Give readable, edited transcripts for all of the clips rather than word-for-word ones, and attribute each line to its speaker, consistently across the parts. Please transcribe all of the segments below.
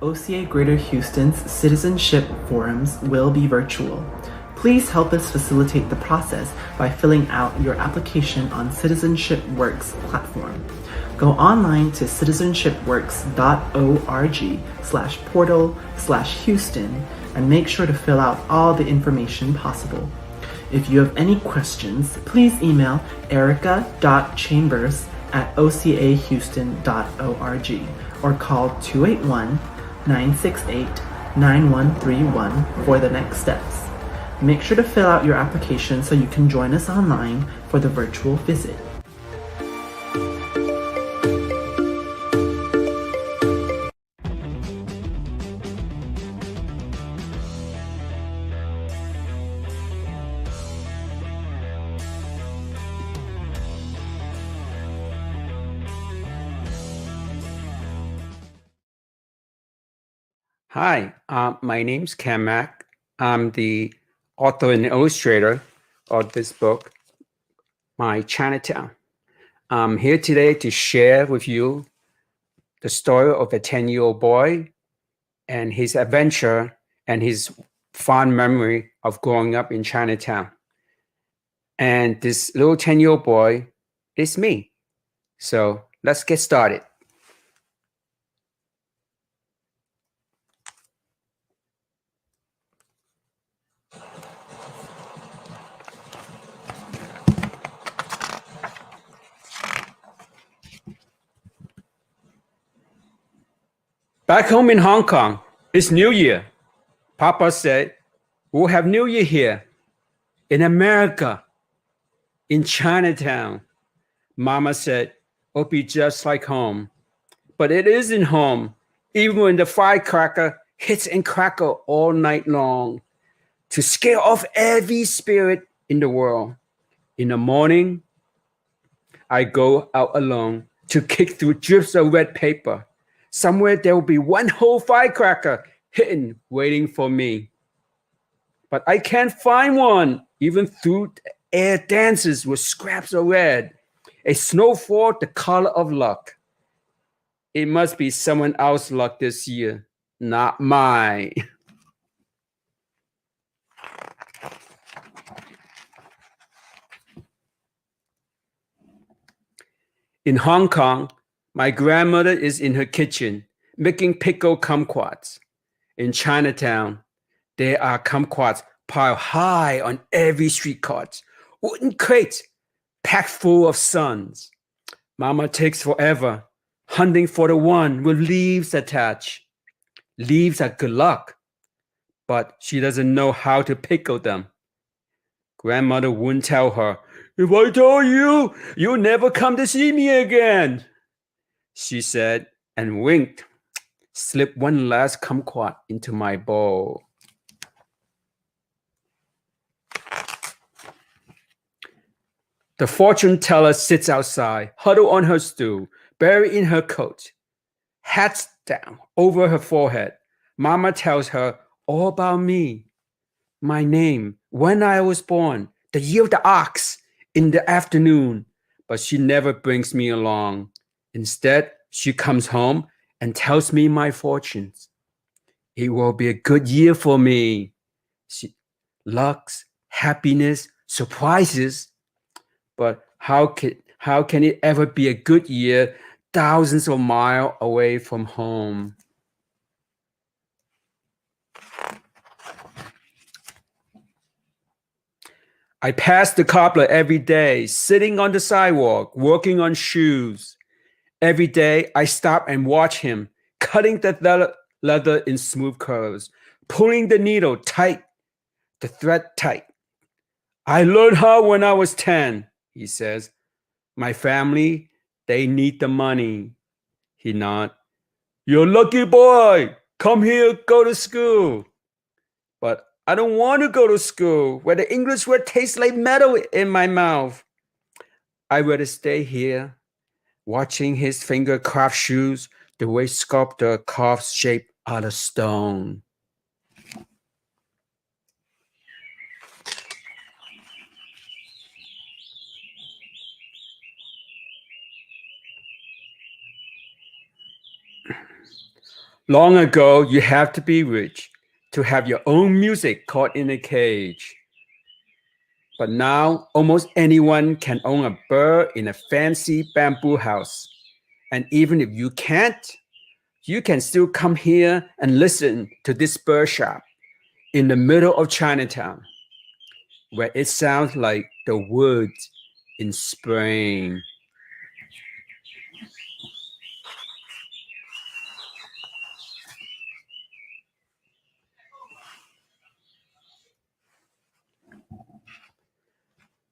Speaker 1: OCA Greater Houston's citizenship forums will be virtual. Please help us facilitate the process by filling out your application on Citizenship Works platform. Go online to citizenshipworks.org/portal/Houston and make sure to fill out all the information possible. If you have any questions, please email erica.chambers@ocahouston.org or call 281-968-9131 for the next steps. Make sure to fill out your application so you can join us online for the virtual visit.
Speaker 2: Hi, my name's Kam Mak. I'm the author and illustrator of this book, My Chinatown. I'm here today to share with you the story of a 10-year-old boy and his adventure and his fond memory of growing up in Chinatown. And this little 10-year-old boy is me. So let's get started. Back home in Hong Kong, it's New Year. Papa said, we'll have New Year here in America, in Chinatown. Mama said, it'll be just like home. But it isn't home, even when the firecracker hits and crackle all night long to scare off every spirit in the world. In the morning, I go out alone to kick through drifts of red paper. Somewhere there will be one whole firecracker hidden, waiting for me. But I can't find one, even through the air dances with scraps of red, a snowfall the color of luck. It must be someone else's luck this year, not mine. In Hong Kong, my grandmother is in her kitchen making pickled kumquats. In Chinatown, there are kumquats piled high on every street cart, wooden crates packed full of suns. Mama takes forever hunting for the one with leaves attached. Leaves are good luck, but she doesn't know how to pickle them. Grandmother wouldn't tell her, if I told you, you'll never come to see me again, she said and winked, slipped one last kumquat into my bowl. The fortune teller sits outside, huddled on her stool, buried in her coat, hats down over her forehead. Mama tells her all about me, my name, when I was born, the year of the ox, in the afternoon, but she never brings me along. Instead, she comes home and tells me my fortunes. It will be a good year for me. Lucks, happiness, surprises. But how can it ever be a good year thousands of miles away from home? I pass the cobbler every day, sitting on the sidewalk, working on shoes. Every day, I stop and watch him, cutting the leather in smooth curves, pulling the needle tight, the thread tight. I learned how when I was 10, he says. My family, they need the money. He nods. You're a lucky boy. Come here, go to school. But I don't want to go to school where the English word tastes like metal in my mouth. I'd rather stay here, watching his finger craft shoes the way sculptor carves shape out of stone. Long ago, you have to be rich to have your own music caught in a cage. But now, almost anyone can own a bird in a fancy bamboo house. And even if you can't, you can still come here and listen to this bird shop in the middle of Chinatown, where it sounds like the woods in spring.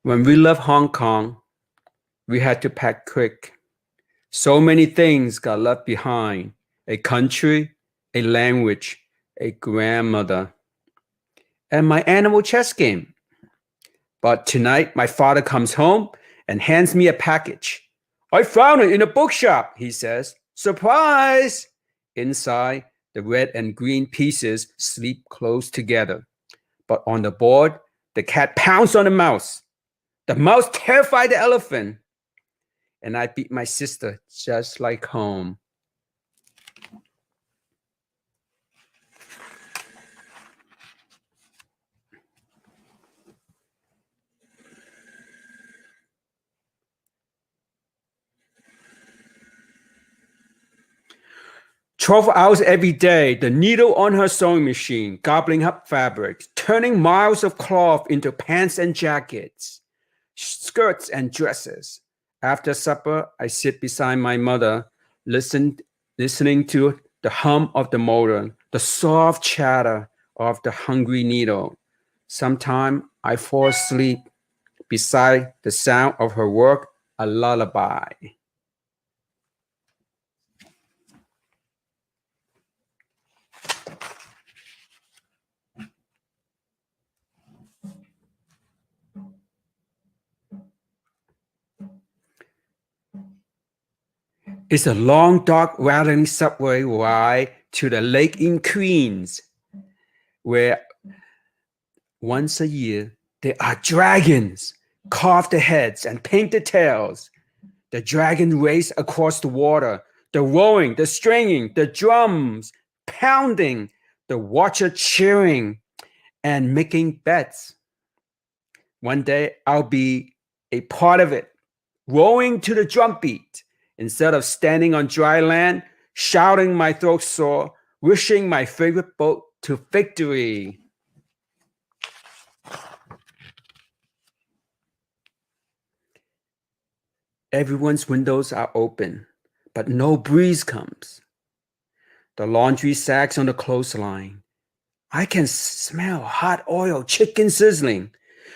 Speaker 2: When we left Hong Kong, we had to pack quick. So many things got left behind: a country, a language, a grandmother, and my animal chess game. But tonight, my father comes home and hands me a package. I found it in a bookshop, he says. Surprise! Inside, the red and green pieces sleep close together. But on the board, the cat pounced on the mouse. The mouse terrified the elephant. And I beat my sister just like home. "12 hours every day, the needle on her sewing machine, gobbling up fabrics, turning miles of cloth into pants and jackets, skirts and dresses. After supper, I sit beside my mother, listening to the hum of the motor, the soft chatter of the hungry needle. Sometimes I fall asleep beside the sound of her work, a lullaby." It's a long, dark, rattling subway ride to the lake in Queens, where once a year there are dragons, carved heads and painted tails. The dragon race across the water, the rowing, the stringing, the drums pounding, the watcher cheering and making bets. One day I'll be a part of it, rowing to the drum beat instead of standing on dry land, shouting my throat sore, wishing my favorite boat to victory. Everyone's windows are open, but no breeze comes. The laundry sacks on the clothesline. I can smell hot oil, chicken sizzling.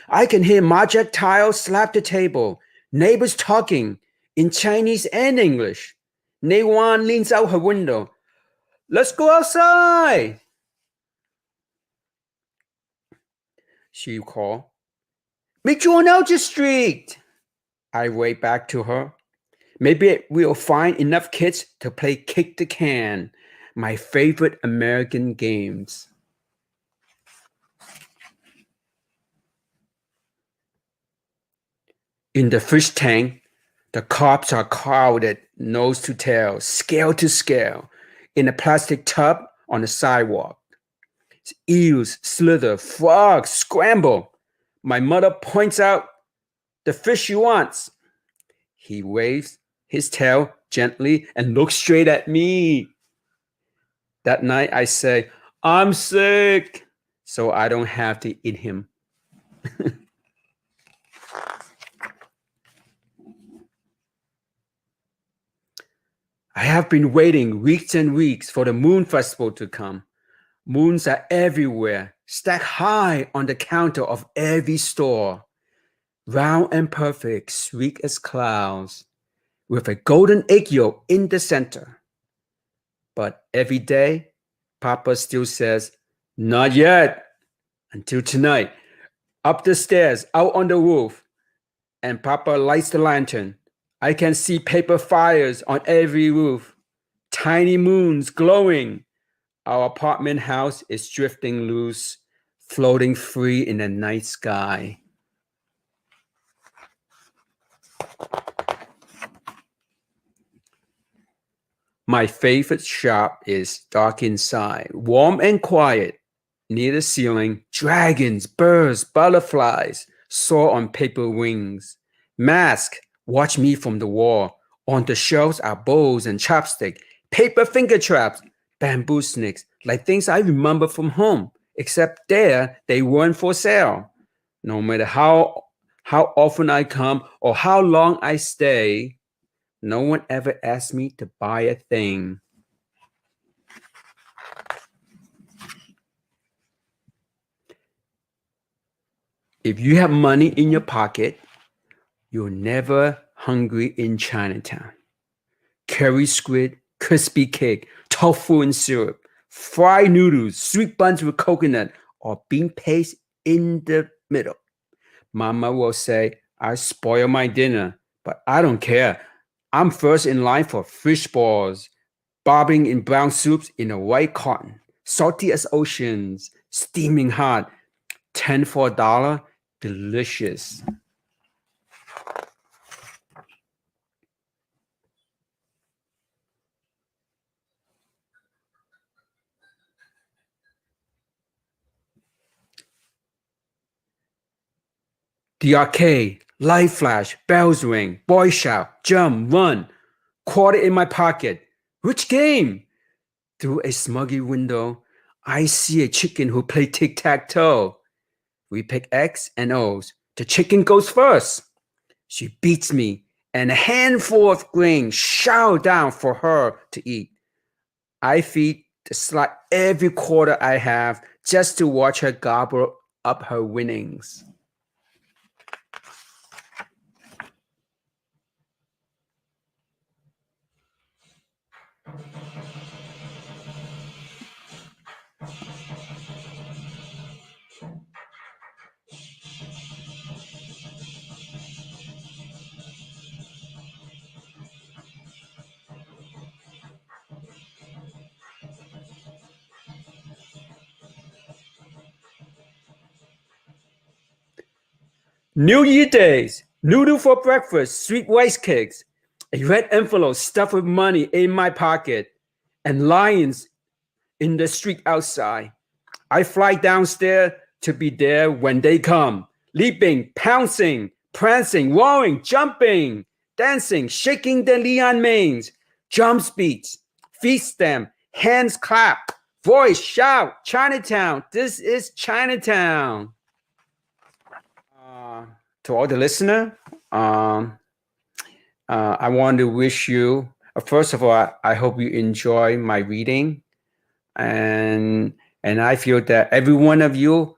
Speaker 2: I can hear mahjong tiles slap the table, neighbors talking in Chinese and English. Nei Wan leans out her window. "Let's go outside," she called. "Meet you on Alger Street." I wave back to her. Maybe we'll find enough kids to play kick the can, my favorite American games. In the fish tank, the carps are crowded nose to tail, scale to scale, in a plastic tub on the sidewalk. Eels slither, frogs scramble. My mother points out the fish she wants. He waves his tail gently and looks straight at me. That night I say, "I'm sick," so I don't have to eat him. I have been waiting weeks and weeks for the Moon Festival to come. Moons are everywhere, stacked high on the counter of every store. Round and perfect, sweet as clouds, with a golden egg yolk in the center. But every day, Papa still says, "Not yet," until tonight, up the stairs, out on the roof, and Papa lights the lantern. I can see paper fires on every roof, tiny moons glowing. Our apartment house is drifting loose, floating free in the night sky. My favorite shop is dark inside, warm and quiet. Near the ceiling, dragons, birds, butterflies soar on paper wings. Mask, watch me from the wall. On the shelves are bowls and chopsticks, paper finger traps, bamboo snakes, like things I remember from home, except there they weren't for sale. No matter how often I come or how long I stay, no one ever asked me to buy a thing. If you have money in your pocket, you're never hungry in Chinatown. Curry squid, crispy cake, tofu and syrup, fried noodles, sweet buns with coconut, or bean paste in the middle. Mama will say, I spoil my dinner, but I don't care. I'm first in line for fish balls, bobbing in brown soups in a white cotton, salty as oceans, steaming hot, 10 for $1, delicious. The arcade, light flash, bells ring, boys shout, jump, run, quarter in my pocket. Which game? Through a smoggy window, I see a chicken who play tic-tac-toe. We pick X and O's. The chicken goes first. She beats me, and a handful of grain showered down for her to eat. I feed the slut every quarter I have just to watch her gobble up her winnings. New Year days, noodle for breakfast, sweet rice cakes, a red envelope stuffed with money in my pocket, and lions in the street outside. I fly downstairs to be there when they come, leaping, pouncing, prancing, roaring, jumping, dancing, shaking their neon manes, drums beats, feet stamp, hands clap, voice shout, Chinatown, this is Chinatown. To all the listener, I want to wish you, first of all, I hope you enjoy my reading. And I feel that every one of you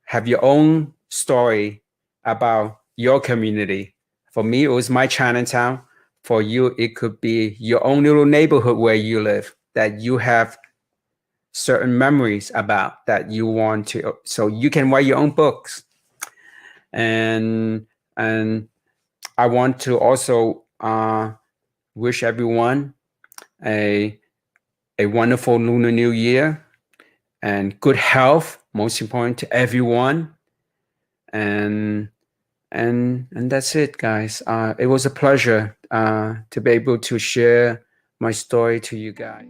Speaker 2: have your own story about your community. For me, it was my Chinatown. For you, it could be your own little neighborhood where you live, that you have certain memories about that you want to, so you can write your own books. And I want to also wish everyone a wonderful Lunar New Year and good health, most important to everyone. And that's it, guys. It was a pleasure to be able to share my story to you guys.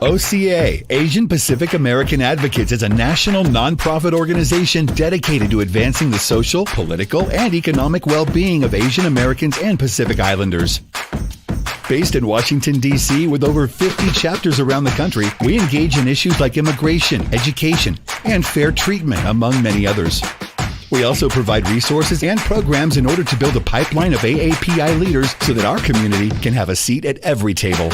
Speaker 3: OCA, Asian Pacific American Advocates, is a national nonprofit organization dedicated to advancing the social, political, and economic well-being of Asian Americans and Pacific Islanders. Based in Washington, D.C., with over 50 chapters around the country, we engage in issues like immigration, education, and fair treatment, among many others. We also provide resources and programs in order to build a pipeline of AAPI leaders so that our community can have a seat at every table.